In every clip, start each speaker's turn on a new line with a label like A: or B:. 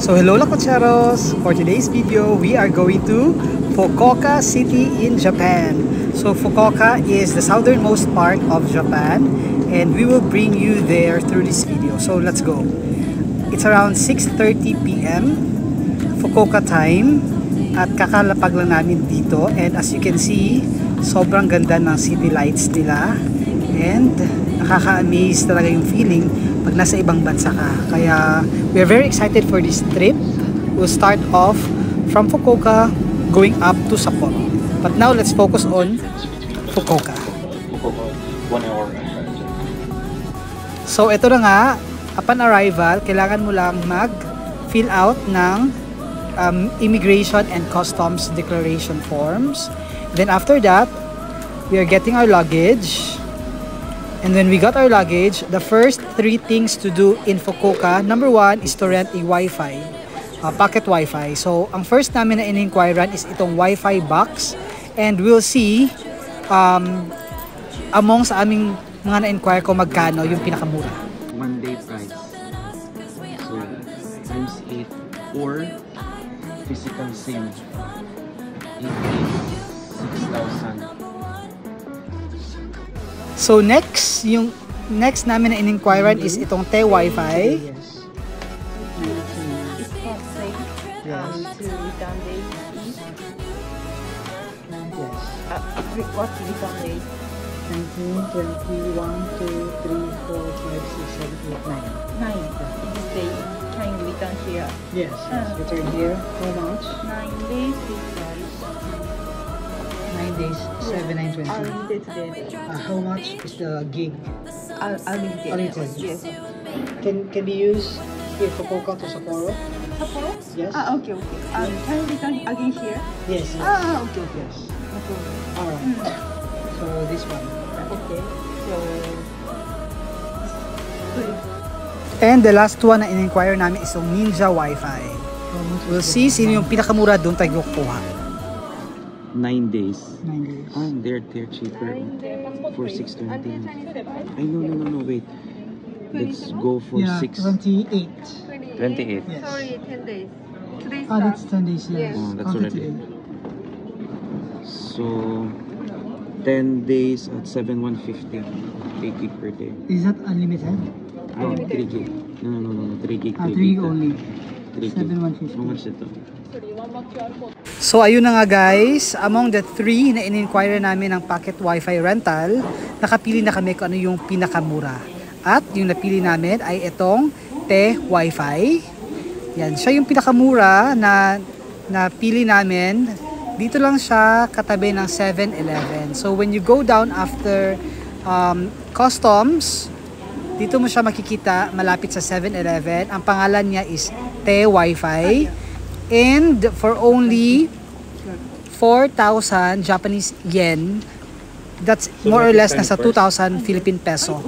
A: So hello Lakocheros! For today's video, we are going to Fukuoka City in Japan. So Fukuoka is the southernmost part of Japan and we will bring you there through this video. So let's go. It's around 6:30 p.m. Fukuoka time at kakalapag lang namin dito, and as you can see, sobrang ganda ng city lights nila and nakaka-amaze talaga yung feeling pag nasa ibang bansa ka. Kaya we are very excited for this trip. We'll start off from Fukuoka going up to Sapporo. But now let's focus on Fukuoka.
B: 1 hour.
A: So ito na nga, upon arrival, kailangan mo lang mag-fill out ng immigration and customs declaration forms. Then after that, we are getting our luggage. And when we got our luggage, the first 3 things to do in Fukuoka, number 1 is to rent a Wi-Fi, pocket Wi-Fi. So, ang first namin na in-inquirean is itong Wi-Fi box. And we'll see among sa aming mga na-inquire ko magkano yung pinakamura.
B: 1 day price. So, times 8 or physical SIM. 8 days, 6,000.
A: So next, yung next namin na in-inquirean is itong Te Wi-Fi.
C: It's not safe to return date is what return date?
A: 19, 20, 1, 2, 3, 4, 5, 6, 7, 8, 9.
C: 9. This day can you return here?
A: Yes, return here. How much?
C: 9 days is
A: 9 days, 7, 9, 20.
C: unlimited data.
A: How much is the gig?
C: Unlimited.
A: Unlimited.
C: Yes.
A: Can be used here Fukuoka to Sapporo?
C: Sapporo?
A: Yes.
C: Okay. Can you return again here?
A: Yes.
C: Okay.
A: Yes.
C: No problem.
A: Alright. So this one.
C: Okay. So,
A: And the last one na in-inquire namin is yung Ninja Wi-Fi. We'll see sino yung pinakamura doon tayo kukuha.
B: 9 days.
A: 9 days.
B: Oh, they're cheaper. For 620. Ay, no, wait. Let's go for 6.
A: 28.
B: 28.
A: Yes.
C: sorry, 10 days. Today's
A: That's 10 days, yes.
B: Oh, that's
A: Counted
B: already.
A: today.
B: So, 10 days at 7,150. 3 gig per day.
A: Is that unlimited?
B: No, 3 gig. No, 3 gig.
A: 3 gig only.
B: 3 gig.
A: 7,150.
B: How much ito?
A: So ayun na nga guys, among the 3 na in-inquire namin ng pocket Wi-Fi rental, nakapili na kami kung ano yung pinakamura. At yung napili namin ay itong Te Wi-Fi. Yan, siya yung pinakamura na napili namin. Dito lang siya katabi ng 7-Eleven. So when you go down after customs, dito mo siya makikita malapit sa 7-Eleven. Ang pangalan niya is Te Wi-Fi. And for only 4,000 Japanese yen, that's more or less nasa 2,000 Philippine peso.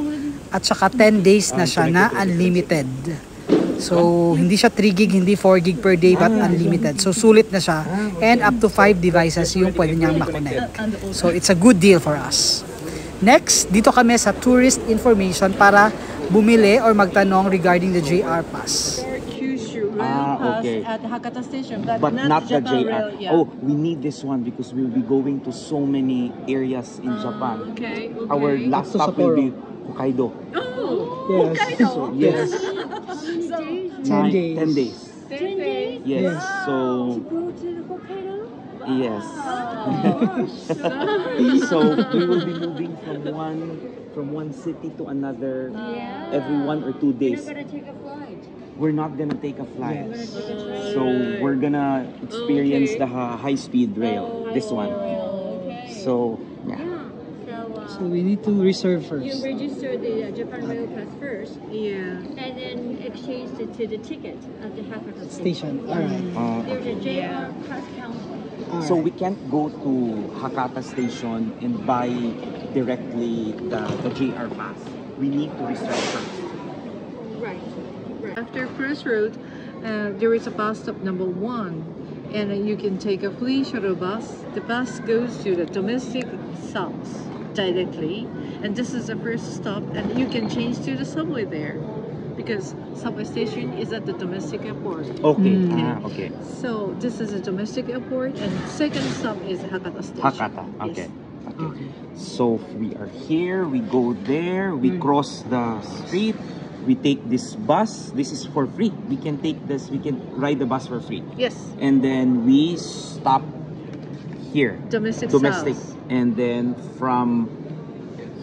A: At saka 10 days na siya na unlimited. So, hindi siya 3 gig, hindi 4 gig per day, but unlimited. So, sulit na siya. And up to 5 devices yung pwede niyang makonect. So, it's a good deal for us. Next, dito kami sa tourist information para bumili or magtanong regarding the JR Pass.
B: Okay.
C: At Hakata Station,
B: But not the
C: Japan
B: JR.
C: Rail, yeah.
B: Oh, we need this one because we'll be going to so many areas in Japan.
C: Okay.
B: Our last
A: To
B: stop will be
A: Sapporo.
B: Hokkaido.
C: Oh,
A: Yes.
B: So, yes.
A: 10 days.
B: 10 days.
C: 10 days.
B: Yes.
A: Yes.
B: So,
C: Go to Hokkaido?
B: yes. So, we will be moving from one city to another every 1 or 2 days.
C: You're gonna take a flight.
B: We're not gonna take a flight.
A: Yes.
B: So, we're gonna experience the high-speed rail. This one. So, yeah.
A: So, we need to reserve
D: You
A: first.
D: register the Japan Rail Pass first,
C: Yeah.
D: and then exchange it to the ticket at the Hakata
A: Station. Alright.
D: There's a
B: Okay.
D: JR Pass counter.
B: So we can't go to Hakata Station and buy directly the JR Pass. We need to reserve first.
D: Right.
C: After First Road, there is a bus stop number 1, and you can take a free shuttle bus. The bus goes to the domestic south directly, and this is the first stop, and you can change to the subway there. because subway station is at the domestic airport.
B: Okay.
C: Mm.
B: Okay.
C: So this is a domestic airport, and second stop is Hakata station.
B: Hakata. Okay.
C: Yes.
B: Okay. So we are here, we go there, we cross the street, we take this bus. This is for free. We can take this, we can ride the bus for free.
C: Yes.
B: And then we stop here.
C: Domestic. South.
B: And then from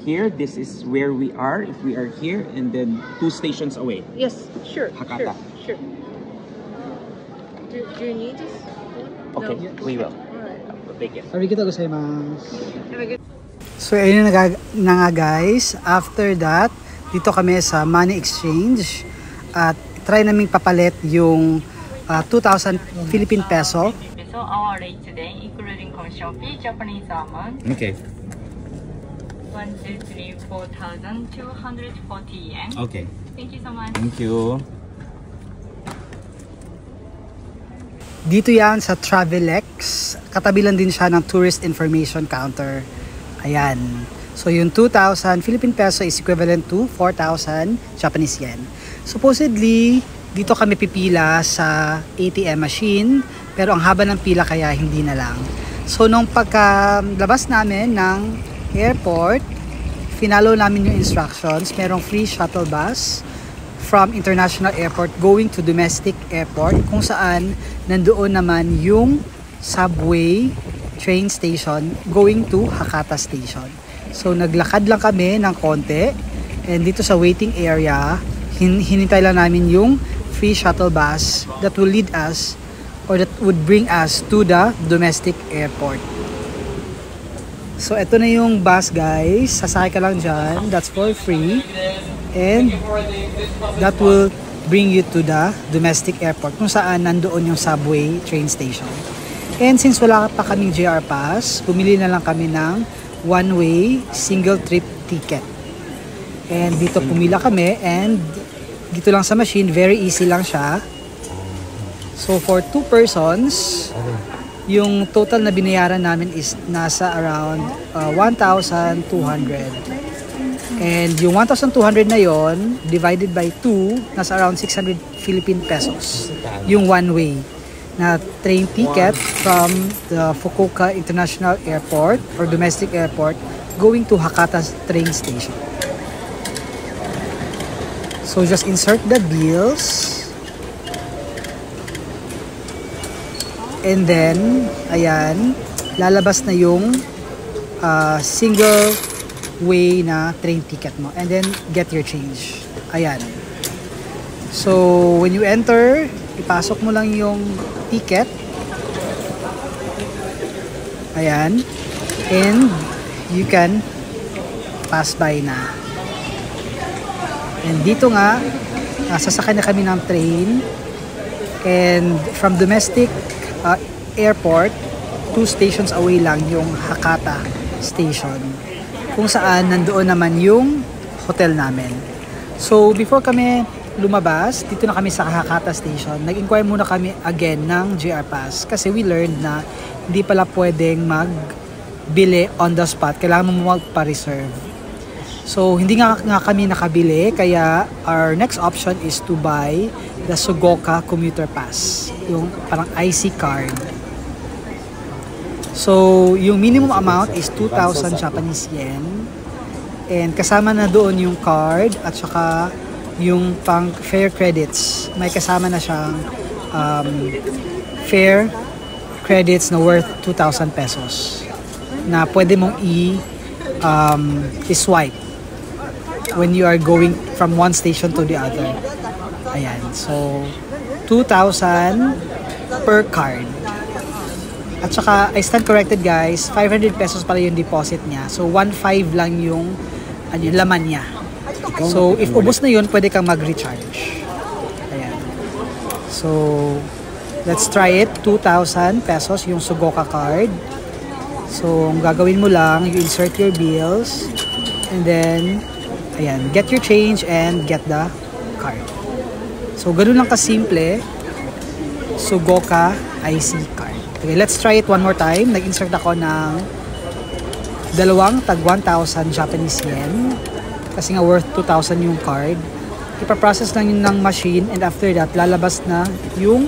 B: here, this is where we are, if we are here, and then 2 stations away.
C: Yes. Sure.
B: Hakata.
C: Sure. Do you need this?
B: Okay,
C: No?
B: we will.
C: Alright.
B: We'll take it.
A: Arigatou gozaimasu.
C: Have a good.
A: So ayun na nga guys, after that, dito kami sa money exchange at try naming papalit yung 2,000 Philippine peso.
E: So our rate today, including commission fee, Japanese almond,
B: Okay.
E: 1, 2, 3, 4,240 yen.
B: Okay.
E: Thank you so much.
B: Thank you.
A: Dito yan sa Travelex. Katabi lang din siya ng tourist information counter. Ayan. So yung 2,000 Philippine peso is equivalent to 4,000 Japanese yen. Supposedly, dito kami pipila sa ATM machine, pero ang haba ng pila kaya hindi na lang. So nung pagkalabas namin ng airport, finalo namin yung instructions. Merong free shuttle bus from international airport going to domestic airport, kung saan nandoon naman yung subway train station going to Hakata station. So naglakad lang kami ng konti, and dito sa waiting area, hinintay lang namin yung free shuttle bus that will lead us, or that would bring us to the domestic airport. So ito na yung bus guys, sasakay ka lang dyan, that's for free, and that will bring you to the domestic airport kung saan nandoon yung subway train station. And since wala pa kaming JR pass, bumili na lang kami ng one-way single trip ticket. And dito pumila kami, and dito lang sa machine, very easy lang siya. So for 2 persons, yung total na binayaran namin is nasa around 1,200. And yung 1,200 na yon divided by 2, nasa around 600 Philippine pesos. Yung one-way na train ticket from the Fukuoka International Airport or domestic airport going to Hakata train station. So just insert the bills. And then, ayan, lalabas na yung single way na train ticket mo. And then, get your change. Ayan. So, when you enter, ipasok mo lang yung ticket. Ayan. And, you can pass by na. And dito nga, sasakay na kami ng train. And, from domestic airport, 2 stations away lang yung Hakata station, kung saan nandoon naman yung hotel namin. So before kami lumabas, dito na kami sa Hakata station, nag-inquire muna kami again ng JR Pass kasi we learned na hindi pala pwedeng magbili on the spot, kailangan mo magpa-reserve. So hindi nga kami nakabili, kaya our next option is to buy the Sugoka Commuter Pass, yung parang IC card. So, yung minimum amount is 2,000 Japanese yen. And kasama na doon yung card at saka yung pang fare credits. May kasama na siyang fare credits na worth 2,000 pesos na pwede mong i-swipe when you are going from one station to the other. Ayan. So, 2,000 per card. At saka, I stand corrected guys, 500 pesos pala yung deposit niya. So, 1,500 lang yung laman niya. So, if ubos na yun, pwede kang mag-recharge. Ayan. So, let's try it. 2,000 pesos yung Sugoka card. So, ang gagawin mo lang, you insert your bills. And then, ayan, get your change and get the card. So, ganun lang kasimple. Sugoka IC card. Okay, let's try it one more time. Nag-insert ako ng dalawang tag 1,000 Japanese yen. Kasi nga worth 2,000 yung card. ipaprocess lang yun ng machine, and after that, lalabas na yung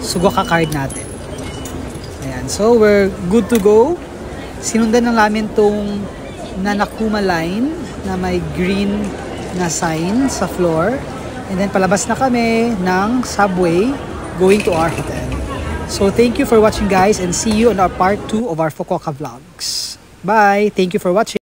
A: Sugokka card natin. Ayan. So, we're good to go. Sinundan na namin tong Nanakuma line na may green na sign sa floor. And then, palabas na kami ng subway going to our hotel. So, thank you for watching, guys, and see you on our part 2 of our Fukuoka vlogs. Bye! Thank you for watching.